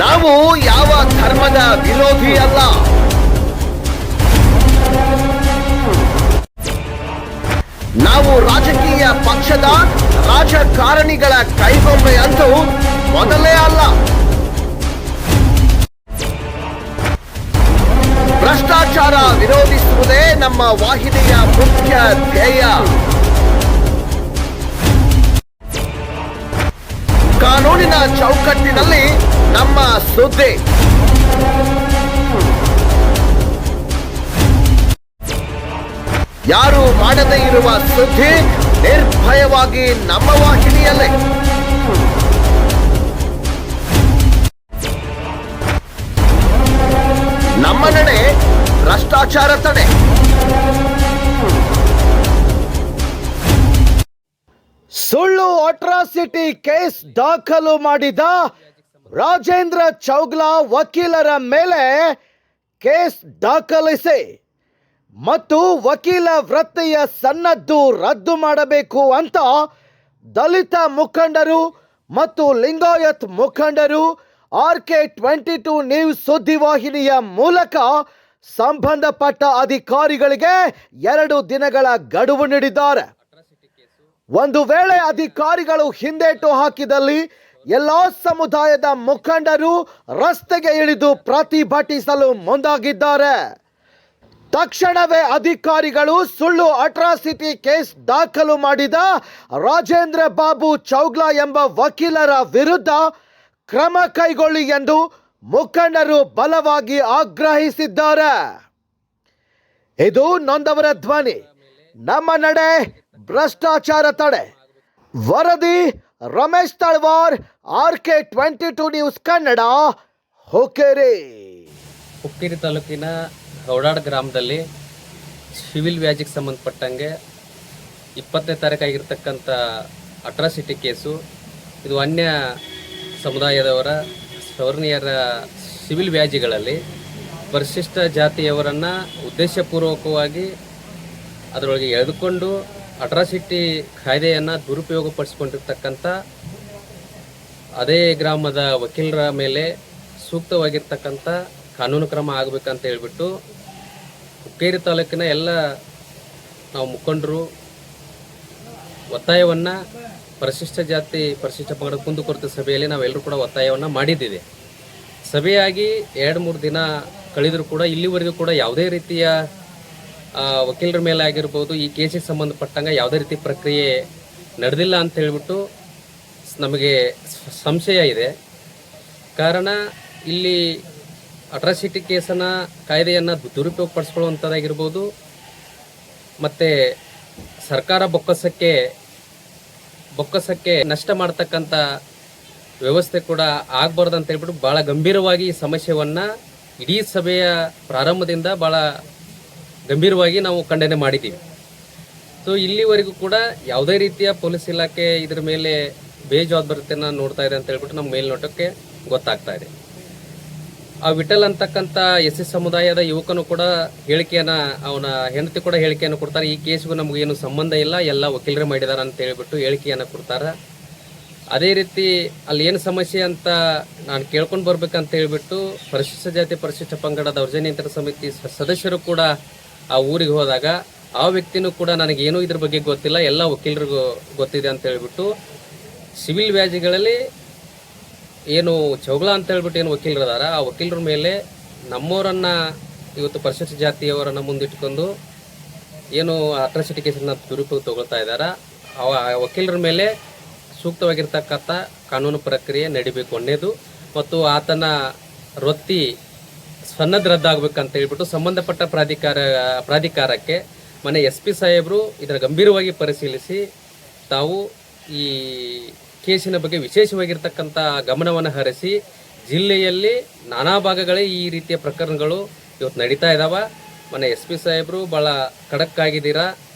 ನಾವು ಯಾವ ಧರ್ಮದ ವಿರೋಧಿ ಅಲ್ಲ. ನಾವು ರಾಜಕೀಯ ಪಕ್ಷದ ರಾಜಕಾರಣಿಗಳ ಕೈಗೊಂಬೆ ಅಂತೂ ಮೊದಲೇ ಅಲ್ಲ. ಭ್ರಷ್ಟಾಚಾರ ವಿರೋಧಿಸುವುದೇ ನಮ್ಮ ವಾಹಿನಿಯ ಮುಖ್ಯ ಧ್ಯೇಯ. ಕಾನೂನಿನ ಚೌಕಟ್ಟಿನಲ್ಲಿ ನಮ್ಮ ಸುದ್ದಿ. ಯಾರು ಮಾಡದೇ ಇರುವ ಸುದ್ದಿ ನಿರ್ಭಯವಾಗಿ ನಮ್ಮ ವಾಹಿನಿಯಲ್ಲೇ. ನಮ್ಮ ನಡೆ ಭ್ರಷ್ಟಾಚಾರ ತಡೆ. ಸುಳ್ಳು ಅಟ್ರಾಸಿಟಿ ಕೇಸ್ ದಾಖಲು ಮಾಡಿದ ರಾಜೇಂದ್ರ ಚೌಗ್ಲಾ ವಕೀಲರ ಮೇಲೆ ಕೇಸ್ ದಾಖಲಿಸಿ ಮತ್ತು ವಕೀಲ ವೃತ್ತಿಯ ಸನ್ನದ್ದು ರದ್ದು ಮಾಡಬೇಕು ಅಂತ ದಲಿತ ಮುಖಂಡರು ಮತ್ತು ಲಿಂಗಾಯತ್ ಮುಖಂಡರು RK22 ನ್ಯೂಸ್ ಸುದ್ದಿವಾಹಿನಿಯ ಮೂಲಕ ಸಂಬಂಧಪಟ್ಟ ಅಧಿಕಾರಿಗಳಿಗೆ 2 ದಿನಗಳ ಗಡುವು ನೀಡಿದ್ದಾರೆ. ಒಂದು ವೇಳೆ ಅಧಿಕಾರಿಗಳು ಹಿಂದೇಟು ಹಾಕಿದಲ್ಲಿ ಎಲ್ಲಾ ಸಮುದಾಯದ ಮುಖಂಡರು ರಸ್ತೆಗೆ ಇಳಿದು ಪ್ರತಿಭಟಿಸಲು ಮುಂದಾಗಿದ್ದಾರೆ. ತಕ್ಷಣವೇ ಅಧಿಕಾರಿಗಳು ಸುಳ್ಳು ಅಟ್ರಾಸಿಟಿ ಕೇಸ್ ದಾಖಲು ಮಾಡಿದ ರಾಜೇಂದ್ರ ಬಾಬು ಚೌಗ್ಲಾ ಎಂಬ ವಕೀಲರ ವಿರುದ್ಧ ಕ್ರಮ ಕೈಗೊಳ್ಳಿ ಎಂದು ಮುಖಂಡರು ಬಲವಾಗಿ ಆಗ್ರಹಿಸಿದ್ದಾರೆ. ಇದು ನೊಂದವರ ಧ್ವನಿ. ನಮ್ಮ ನಡೆ ಭ್ರಷ್ಟಾಚಾರ ತಡೆ. ವರದಿ ರಮೇಶ್ ತಳವಾರ್, RK22 ನ್ಯೂಸ್ ಕನ್ನಡ, ಹುಕ್ಕೇರಿ. ಹುಕ್ಕೇರಿ ತಾಲೂಕಿನ ಗೌಡಾಡ್ ಗ್ರಾಮದಲ್ಲಿ ಸಿವಿಲ್ ವ್ಯಾಜಿಗೆ ಸಂಬಂಧಪಟ್ಟಂಗೆ 20ನೇ ತಾರೀಕು ಆಗಿರ್ತಕ್ಕಂಥ ಅಟ್ರಾಸಿಟಿ ಕೇಸು. ಇದು ಅನ್ಯ ಸಮುದಾಯದವರ ಸವರ್ಣೀಯರ ಸಿವಿಲ್ ವ್ಯಾಜಿಗಳಲ್ಲಿ ಪರಿಶಿಷ್ಟ ಜಾತಿಯವರನ್ನು ಉದ್ದೇಶಪೂರ್ವಕವಾಗಿ ಅದರೊಳಗೆ ಎಳೆದುಕೊಂಡು ಅಟ್ರಾಸಿಟಿ ಕಾಯ್ದೆಯನ್ನು ದುರುಪಯೋಗಪಡಿಸಿಕೊಂಡಿರ್ತಕ್ಕಂಥ ಅದೇ ಗ್ರಾಮದ ವಕೀಲರ ಮೇಲೆ ಸೂಕ್ತವಾಗಿರ್ತಕ್ಕಂಥ ಕಾನೂನು ಕ್ರಮ ಆಗಬೇಕಂತ ಹೇಳ್ಬಿಟ್ಟು ಹುಕ್ಕೇರಿ ತಾಲೂಕಿನ ಎಲ್ಲ ನಾವು ಮುಖಂಡರು ಒತ್ತಾಯವನ್ನು ಪರಿಶಿಷ್ಟ ಜಾತಿ ಪರಿಶಿಷ್ಟ ಪಂಗಡ ಕುಂದುಕೊರತೆ ಸಭೆಯಲ್ಲಿ ನಾವೆಲ್ಲರೂ ಕೂಡ ಒತ್ತಾಯವನ್ನು ಮಾಡಿದ್ದೀವಿ. ಸಭೆಯಾಗಿ 2-3 ದಿನ ಕಳೆದರೂ ಕೂಡ ಇಲ್ಲಿವರೆಗೂ ಕೂಡ ಯಾವುದೇ ರೀತಿಯ ವಕೀಲರ ಮೇಲೆ ಆಗಿರ್ಬೋದು ಈ ಕೇಸಿಗೆ ಸಂಬಂಧಪಟ್ಟಂಗೆ ಯಾವುದೇ ರೀತಿ ಪ್ರಕ್ರಿಯೆ ನಡೆದಿಲ್ಲ ಅಂತ ಹೇಳ್ಬಿಟ್ಟು ನಮಗೆ ಸಂಶಯ ಇದೆ. ಕಾರಣ ಇಲ್ಲಿ ಅಟ್ರಾಸಿಟಿ ಕೇಸನ್ನು ಕಾಯ್ದೆಯನ್ನು ದುರುಪಯೋಗಪಡಿಸ್ಕೊಳ್ಳುವಂಥದ್ದಾಗಿರ್ಬೋದು ಮತ್ತು ಸರ್ಕಾರ ಬೊಕ್ಕಸಕ್ಕೆ ನಷ್ಟ ಮಾಡ್ತಕ್ಕಂಥ ವ್ಯವಸ್ಥೆ ಕೂಡ ಆಗಬಾರ್ದು ಅಂತ ಹೇಳ್ಬಿಟ್ಟು ಭಾಳ ಗಂಭೀರವಾಗಿ ಈ ಸಮಸ್ಯೆಯನ್ನು ಇಡೀ ಸಭೆಯ ಪ್ರಾರಂಭದಿಂದ ಭಾಳ ಗಂಭೀರವಾಗಿ ನಾವು ಖಂಡನೆ ಮಾಡಿದ್ದೀವಿ. ಸೊ ಇಲ್ಲಿವರೆಗೂ ಕೂಡ ಯಾವುದೇ ರೀತಿಯ ಪೊಲೀಸ್ ಇಲಾಖೆ ಇದರ ಮೇಲೆ ಬೇಜವಾಬ್ದಾರಿತೆಯನ್ನು ನೋಡ್ತಾ ಇದೆ ಅಂತ ಹೇಳ್ಬಿಟ್ಟು ನಮ್ಮ ಮೇಲ್ನೋಟಕ್ಕೆ ಗೊತ್ತಾಗ್ತಾ ಇದೆ. ಆ ವಿಠಲ್ ಅಂತಕ್ಕಂಥ SC ಸಮುದಾಯದ ಯುವಕನು ಕೂಡ ಹೇಳಿಕೆಯನ್ನು, ಅವನ ಹೆಂಡತಿ ಕೂಡ ಹೇಳಿಕೆಯನ್ನು ಕೊಡ್ತಾರೆ. ಈ ಕೇಸ್ಗೂ ನಮಗೇನು ಸಂಬಂಧ ಇಲ್ಲ, ಎಲ್ಲ ವಕೀಲರೇ ಮಾಡಿದಾರ ಅಂತ ಹೇಳ್ಬಿಟ್ಟು ಹೇಳಿಕೆಯನ್ನು ಕೊಡ್ತಾರೆ. ಅದೇ ರೀತಿ ಅಲ್ಲಿ ಏನು ಸಮಸ್ಯೆ ಅಂತ ನಾನು ಕೇಳ್ಕೊಂಡು ಬರ್ಬೇಕಂತ ಹೇಳ್ಬಿಟ್ಟು ಪರಿಶಿಷ್ಟ ಜಾತಿ ಪರಿಶಿಷ್ಟ ಪಂಗಡ ದೌರ್ಜನ್ಯ ನಿಯಂತ್ರಣ ಸಮಿತಿ ಸದಸ್ಯರು ಕೂಡ ಆ ಊರಿಗೆ ಹೋದಾಗ ಆ ವ್ಯಕ್ತಿನೂ ಕೂಡ ನನಗೇನು ಇದ್ರ ಬಗ್ಗೆ ಗೊತ್ತಿಲ್ಲ, ಎಲ್ಲ ವಕೀಲರಿಗೂ ಗೊತ್ತಿದೆ ಅಂತ ಹೇಳ್ಬಿಟ್ಟು ಸಿವಿಲ್ ವ್ಯಾಜಿಗಳಲ್ಲಿ ಏನು ಚೌಗ್ಲಾ ಅಂತ ಹೇಳ್ಬಿಟ್ಟು ಏನು ವಕೀಲರದಾರ ಆ ವಕೀಲರ ಮೇಲೆ ನಮ್ಮವರನ್ನು ಇವತ್ತು ಪರಿಶಿಷ್ಟ ಜಾತಿಯವರನ್ನು ಮುಂದಿಟ್ಕೊಂಡು ಏನು ಅಟ್ರಾಸಿಟಿ ಕೇಸನ್ನು ದುರುಪಯೋಗ ತಗೊಳ್ತಾ ಇದ್ದಾರೆ. ಆ ವಕೀಲರ ಮೇಲೆ ಸೂಕ್ತವಾಗಿರ್ತಕ್ಕಂಥ ಕಾನೂನು ಪ್ರಕ್ರಿಯೆ ನಡಿಬೇಕು ಅನ್ನೋದು ಮತ್ತು ಆತನ ವೃತ್ತಿ ಸನ್ನದ್ಧ ರದ್ದಾಗಬೇಕಂತ ಹೇಳ್ಬಿಟ್ಟು ಸಂಬಂಧಪಟ್ಟ ಪ್ರಾಧಿಕಾರಕ್ಕೆ ಮನೆ SP ಸಾಹೇಬರು ಇದರ ಗಂಭೀರವಾಗಿ ಪರಿಶೀಲಿಸಿ ತಾವು ಈ ಕೇಸಿನ ಬಗ್ಗೆ ವಿಶೇಷವಾಗಿರ್ತಕ್ಕಂಥ ಗಮನವನ್ನು ಹರಿಸಿ ಜಿಲ್ಲೆಯಲ್ಲಿ ನಾನಾ ಭಾಗಗಳೇ ಈ ರೀತಿಯ ಪ್ರಕರಣಗಳು ಇವತ್ತು ನಡೀತಾ ಇದ್ದಾವೆ. ಮನೆ SP ಸಾಹೇಬರು ಭಾಳ ಖಡಕ್ ಆಗಿದ್ದೀರಾ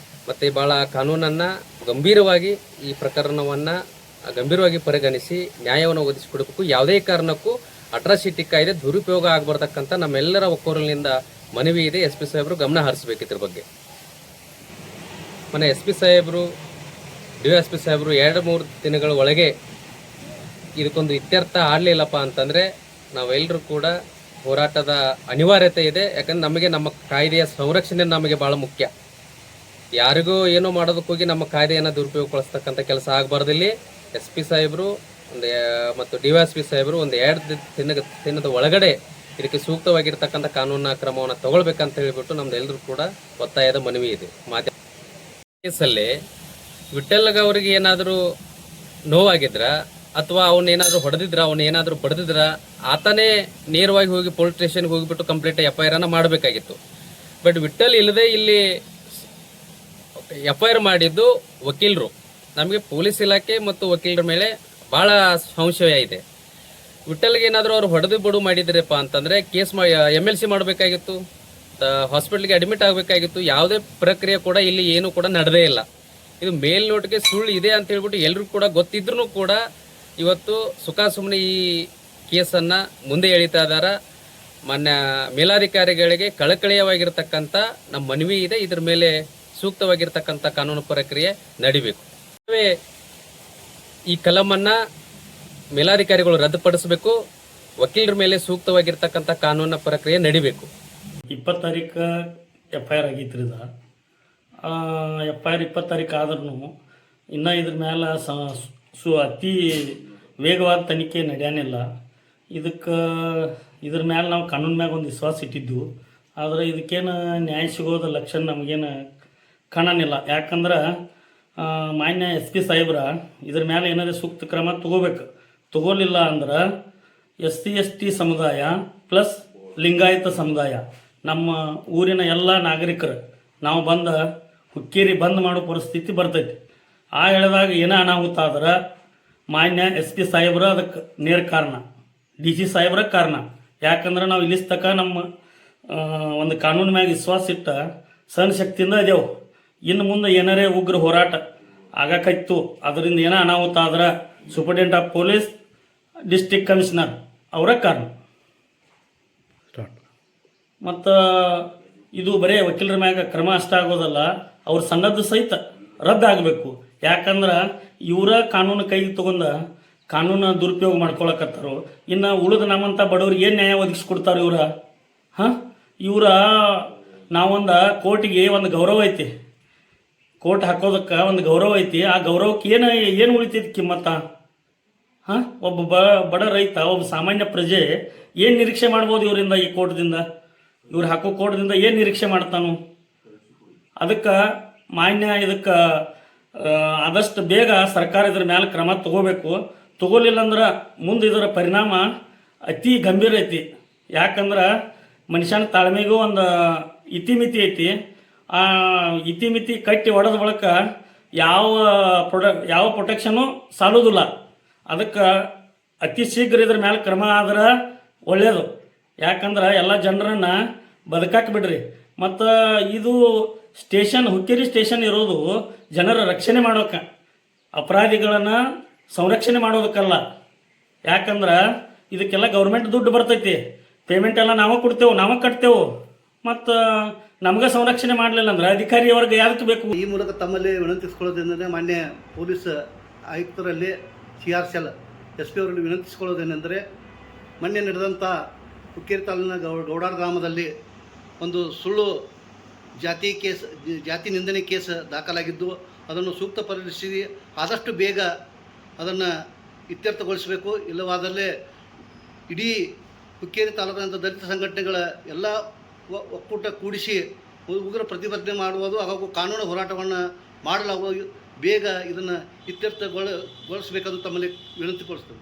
ಮತ್ತು ಭಾಳ ಕಾನೂನನ್ನು ಗಂಭೀರವಾಗಿ ಈ ಪ್ರಕರಣವನ್ನು ಗಂಭೀರವಾಗಿ ಪರಿಗಣಿಸಿ ನ್ಯಾಯವನ್ನು ಒದಗಿಸಿಕೊಡಬೇಕು. ಯಾವುದೇ ಕಾರಣಕ್ಕೂ ಅಟ್ರಾಸಿಟಿ ಕಾಯ್ದೆ ದುರುಪಯೋಗ ಆಗಬಾರ್ದಕ್ಕಂತ ನಮ್ಮೆಲ್ಲರ ಒಕ್ಕೊರಲಿನಿಂದ ಮನವಿ ಇದೆ. SP ಸಾಹೇಬರು ಗಮನ ಹರಿಸಬೇಕು ಇದ್ರ ಬಗ್ಗೆ. ಮನೆ SP ಸಾಹೇಬರು DSP ಸಾಹೇಬರು 2-3 ದಿನಗಳ ಒಳಗೆ ಇದಕ್ಕೊಂದು ಇತ್ಯರ್ಥ ಆಗಲಿಲ್ಲಪ್ಪ ಅಂತಂದರೆ ನಾವೆಲ್ಲರೂ ಕೂಡ ಹೋರಾಟದ ಅನಿವಾರ್ಯತೆ ಇದೆ. ಯಾಕಂದ್ರೆ ನಮಗೆ ನಮ್ಮ ಕಾಯ್ದೆಯ ಸಂರಕ್ಷಣೆ ನಮಗೆ ಭಾಳ ಮುಖ್ಯ. ಯಾರಿಗೂ ಏನೋ ಮಾಡೋದಕ್ಕೋಗಿ ನಮ್ಮ ಕಾಯ್ದೆಯನ್ನು ದುರುಪಯೋಗಗೊಳಿಸ್ತಕ್ಕಂಥ ಕೆಲಸ ಆಗಬಾರ್ದಿಲ್ಲಿ. SP ಸಾಹೇಬರು ಮತ್ತು DYSP ಸಾಹೇಬರು ಒಂದು 2 ದಿನದ ಒಳಗಡೆ ಇದಕ್ಕೆ ಸೂಕ್ತವಾಗಿರ್ತಕ್ಕಂಥ ಕಾನೂನಿನ ಕ್ರಮವನ್ನು ತಗೊಳ್ಬೇಕಂತ ಹೇಳಿಬಿಟ್ಟು ನಮ್ದೆಲ್ಲರೂ ಕೂಡ ಒತ್ತಾಯದ ಮನವಿ ಇದೆ. ಮಾಧ್ಯಮ ಕೇಸಲ್ಲಿ ವಿಠ್ಠಲ್ಗ ಅವರಿಗೆ ಏನಾದರೂ ನೋವಾಗಿದ್ರ ಅಥವಾ ಅವನೇನಾದರೂ ಹೊಡೆದಿದ್ರ, ಅವನೇನಾದರೂ ಬಡ್ದಿದ್ರ, ಆತನೇ ನೇರವಾಗಿ ಹೋಗಿ ಪೊಲೀಸ್ ಸ್ಟೇಷನ್ಗೆ ಹೋಗಿಬಿಟ್ಟು ಕಂಪ್ಲೀಟ್ FIR ಅನ್ನು ಮಾಡಬೇಕಾಗಿತ್ತು. ಬಟ್ ವಿಠ್ಠಲ್ ಇಲ್ಲದೆ ಇಲ್ಲಿ FIR ಮಾಡಿದ್ದು ವಕೀಲರು. ನಮಗೆ ಪೊಲೀಸ್ ಇಲಾಖೆ ಮತ್ತು ವಕೀಲರ ಮೇಲೆ ಭಾಳ ಸಂಶಯ ಇದೆ. ವಿಠ್ಠಲ್ಗೆ ಏನಾದರೂ ಅವ್ರು ಹೊಡೆದು ಬಡು ಮಾಡಿದ್ರಪ್ಪ ಅಂತಂದರೆ ಕೇಸ್ MLC ಮಾಡಬೇಕಾಗಿತ್ತು, ಹಾಸ್ಪಿಟ್ಲಿಗೆ ಅಡ್ಮಿಟ್ ಆಗಬೇಕಾಗಿತ್ತು. ಯಾವುದೇ ಪ್ರಕ್ರಿಯೆ ಕೂಡ ಇಲ್ಲಿ ಏನೂ ಕೂಡ ನಡೆದೇ ಇಲ್ಲ. ಇದು ಮೇಲ್ನೋಟಿಗೆ ಸುಳ್ಳು ಇದೆ ಅಂತ ಹೇಳ್ಬಿಟ್ಟು ಎಲ್ಲರೂ ಕೂಡ ಗೊತ್ತಿದ್ರೂ ಕೂಡ ಇವತ್ತು ಸುಮ್ಮನೆ ಈ ಕೇಸನ್ನು ಮುಂದೆ ಎಳಿತಾ ಇದ್ದಾರೆ. ಮಾನ್ಯ ಮೇಲಾಧಿಕಾರಿಗಳಿಗೆ ಕಳಕಳಿಯವಾಗಿರ್ತಕ್ಕಂಥ ನಮ್ಮ ಮನವಿ ಇದೆ. ಇದ್ರ ಮೇಲೆ ಸೂಕ್ತವಾಗಿರ್ತಕ್ಕಂಥ ಕಾನೂನು ಪ್ರಕ್ರಿಯೆ ನಡಿಬೇಕು. ಈ ಕಲಮನ್ನು ಮೇಲಾಧಿಕಾರಿಗಳು ರದ್ದುಪಡಿಸಬೇಕು. ವಕೀಲರ ಮೇಲೆ ಸೂಕ್ತವಾಗಿರ್ತಕ್ಕಂಥ ಕಾನೂನಿನ ಪ್ರಕ್ರಿಯೆ ನಡಿಬೇಕು. 20 ತಾರೀಕು FIR ಆಗೈತ್ರಿ. FIR 20 ತಾರೀಕು ಆದ್ರೂ ಇನ್ನೂ ಇದ್ರ ಮೇಲೆ ಅತಿ ವೇಗವಾದ ತನಿಖೆ ನಡೆಯಾನಿಲ್ಲ. ಇದ್ರ ಮೇಲೆ ನಾವು ಕಾನೂನು ಮ್ಯಾಗ ಒಂದು ವಿಶ್ವಾಸ ಇಟ್ಟಿದ್ದು. ಆದರೆ ಇದಕ್ಕೇನು ನ್ಯಾಯ ಸಿಗೋದ ಲಕ್ಷಣ ನಮಗೇನು ಕಾಣನಿಲ್ಲ. ಯಾಕಂದ್ರೆ ಮಾನ್ಯ SP ಸಾಹೇಬ್ರ ಇದ್ರ ಮೇಲೆ ಏನಾದರೂ ಸೂಕ್ತ ಕ್ರಮ ತಗೋಲಿಲ್ಲ ಅಂದ್ರೆ SC ST ಸಮುದಾಯ ಪ್ಲಸ್ ಲಿಂಗಾಯತ ಸಮುದಾಯ ನಮ್ಮ ಊರಿನ ಎಲ್ಲ ನಾಗರಿಕರು ನಾವು ಹುಕ್ಕೇರಿ ಬಂದ್ ಮಾಡೋ ಪರಿಸ್ಥಿತಿ ಬರ್ತೈತಿ. ಆ ಹೇಳಿದಾಗ ಏನೋ ಅನಾಹುತ ಆದ್ರೆ ಮಾನ್ಯ SP ಸಾಹೇಬ್ರ ಅದಕ್ಕೆ ನೇರ ಕಾರಣ, DC ಸಾಹೇಬ್ರ ಕಾರಣ. ಯಾಕಂದ್ರೆ ನಾವು ಇಲ್ಲಿ ತನಕ ನಮ್ಮ ಒಂದು ಕಾನೂನು ಮ್ಯಾಗ ವಿಶ್ವಾಸ ಇಟ್ಟ ಸಣ್ಣ ಶಕ್ತಿಯಿಂದ ಇದೇವು. ಇನ್ನು ಮುಂದೆ ಏನಾರೇ ಉಗ್ರ ಹೋರಾಟ ಆಗಕ್ಕಾಯ್ತು, ಅದರಿಂದ ಏನೋ ಅನಾಹುತ ಆದ್ರೆ superintendent of police, district commissioner ಅವರ ಕಾರಣ. ಮತ್ತು ಇದು ಬರೀ ವಕೀಲರ ಮ್ಯಾಗ ಕ್ರಮ ಅಷ್ಟ ಆಗೋದಲ್ಲ, ಅವ್ರ ಸನ್ನದ್ಧ ಸಹಿತ ರದ್ದಾಗಬೇಕು. ಯಾಕಂದ್ರೆ ಇವರ ಕಾನೂನು ಕೈಗೆ ತಗೊಂಡ ಕಾನೂನು ದುರುಪಯೋಗ ಮಾಡ್ಕೊಳಕತ್ತಾರೋ. ಇನ್ನು ಉಳಿದ ನಮ್ಮಂಥ ಬಡವ್ರಿಗೆ ಏನು ನ್ಯಾಯ ಒದಗಿಸ್ಕೊಡ್ತಾರೆ ಇವರ ನಾವೊಂದು ಕೋರ್ಟಿಗೆ ಒಂದು ಗೌರವ ಐತಿ, ಕೋರ್ಟ್ ಹಾಕೋದಕ್ಕೆ ಒಂದು ಗೌರವ ಐತಿ. ಆ ಗೌರವಕ್ಕೆ ಏನು ಉಳಿತೈತಿ ಕಿಮ್ಮತ್ತ? ಒಬ್ಬ ಬಡ ರೈತ, ಒಬ್ಬ ಸಾಮಾನ್ಯ ಪ್ರಜೆ ಏನು ನಿರೀಕ್ಷೆ ಮಾಡ್ಬೋದು ಇವರಿಂದ? ಈ ಕೋರ್ಟ್ದಿಂದ, ಇವ್ರು ಹಾಕೋ ಕೋರ್ಟ್ದಿಂದ ಏನು ನಿರೀಕ್ಷೆ ಮಾಡ್ತಾನು? ಅದಕ್ಕೆ ಇದಕ್ಕೆ ಆದಷ್ಟು ಬೇಗ ಸರ್ಕಾರ ಇದ್ರ ಮೇಲೆ ಕ್ರಮ ತಗೋಬೇಕು. ತಗೋಲಿಲ್ಲ ಅಂದ್ರೆ ಮುಂದೆ ಇದರ ಪರಿಣಾಮ ಅತಿ ಗಂಭೀರ ಐತಿ. ಯಾಕಂದ್ರೆ ಮನುಷ್ಯನ ತಾಳ್ಮೆಗೂ ಒಂದು ಇತಿಮಿತಿ ಐತಿ. ಆ ಇತಿಮಿತಿ ಕಟ್ಟಿ ಹೊಡೆದ ಬಳಿಕ ಯಾವ ಪ್ರೊಟೆಕ್ಷನು ಸಾಲೋದಿಲ್ಲ. ಅದಕ್ಕೆ ಅತಿ ಶೀಘ್ರ ಇದ್ರ ಮೇಲೆ ಕ್ರಮ ಆದ್ರೆ ಒಳ್ಳೆಯದು. ಯಾಕಂದ್ರೆ ಎಲ್ಲ ಜನರನ್ನು ಬದುಕಾಕ್ ಬಿಡ್ರಿ. ಮತ್ತು ಇದು ಹುಕ್ಕೇರಿ ಸ್ಟೇಷನ್ ಇರೋದು ಜನರ ರಕ್ಷಣೆ ಮಾಡೋಕೆ, ಅಪರಾಧಿಗಳನ್ನು ಸಂರಕ್ಷಣೆ ಮಾಡೋದಕ್ಕಲ್ಲ. ಯಾಕಂದ್ರೆ ಇದಕ್ಕೆಲ್ಲ ಗೌರ್ಮೆಂಟ್ ದುಡ್ಡು ಬರ್ತೈತಿ, ಪೇಮೆಂಟ್ ಎಲ್ಲ ನಾವೇ ಕೊಡ್ತೇವೆ, ನಾವೇ ಕಟ್ತೇವೆ. ಮತ್ತು ನಮ್ಗೆ ಸಂರಕ್ಷಣೆ ಮಾಡಲಿಲ್ಲ ಅಂದ್ರೆ ಅಧಿಕಾರಿಯವರೆಗೆ ಯಾವ್ದಕ್ಕೆ ಬೇಕು? ಈ ಮೂಲಕ ತಮ್ಮಲ್ಲಿ ವಿನಂತಿಸ್ಕೊಳ್ಳೋದೇನೆಂದರೆ, ಮಾನ್ಯ ಪೊಲೀಸ್ ಆಯುಕ್ತರಲ್ಲಿ CR ಸೆಲ್ SP ಅವರಲ್ಲಿ ವಿನಂತಿಸ್ಕೊಳ್ಳೋದೇನೆಂದರೆ, ಮೊನ್ನೆ ನಡೆದಂಥ ಹುಕ್ಕೇರಿ ತಾಲೂಕಿನ ಗೌಡಾರ ಗ್ರಾಮದಲ್ಲಿ ಒಂದು ಸುಳ್ಳು ಜಾತಿ ನಿಂದನೆ ಕೇಸ್ ದಾಖಲಾಗಿದ್ದು, ಅದನ್ನು ಸೂಕ್ತ ಪರಿಶೀಲಿಸಿ ಆದಷ್ಟು ಬೇಗ ಅದನ್ನು ಇತ್ಯರ್ಥಗೊಳಿಸಬೇಕು. ಇಲ್ಲವಾದಲ್ಲಿ ಇಡೀ ಹುಕ್ಕೇರಿ ತಾಲೂಕಿನ ದಲಿತ ಸಂಘಟನೆಗಳ ಎಲ್ಲ ಒಕ್ಕೂಟ ಕೂಡಿಸಿ ಉಗ್ರ ಪ್ರತಿಭಟನೆ ಮಾಡುವುದು ಹಾಗೂ ಕಾನೂನು ಹೋರಾಟವನ್ನು ಮಾಡಲಾಗುವುದು. ಬೇಗ ಇದನ್ನು ಇತ್ಯರ್ಥಗೊಳಿಸಬೇಕಂತ ತಮ್ಮಲ್ಲಿ ವಿನಂತಿಗೊಳಿಸ್ತೇವೆ.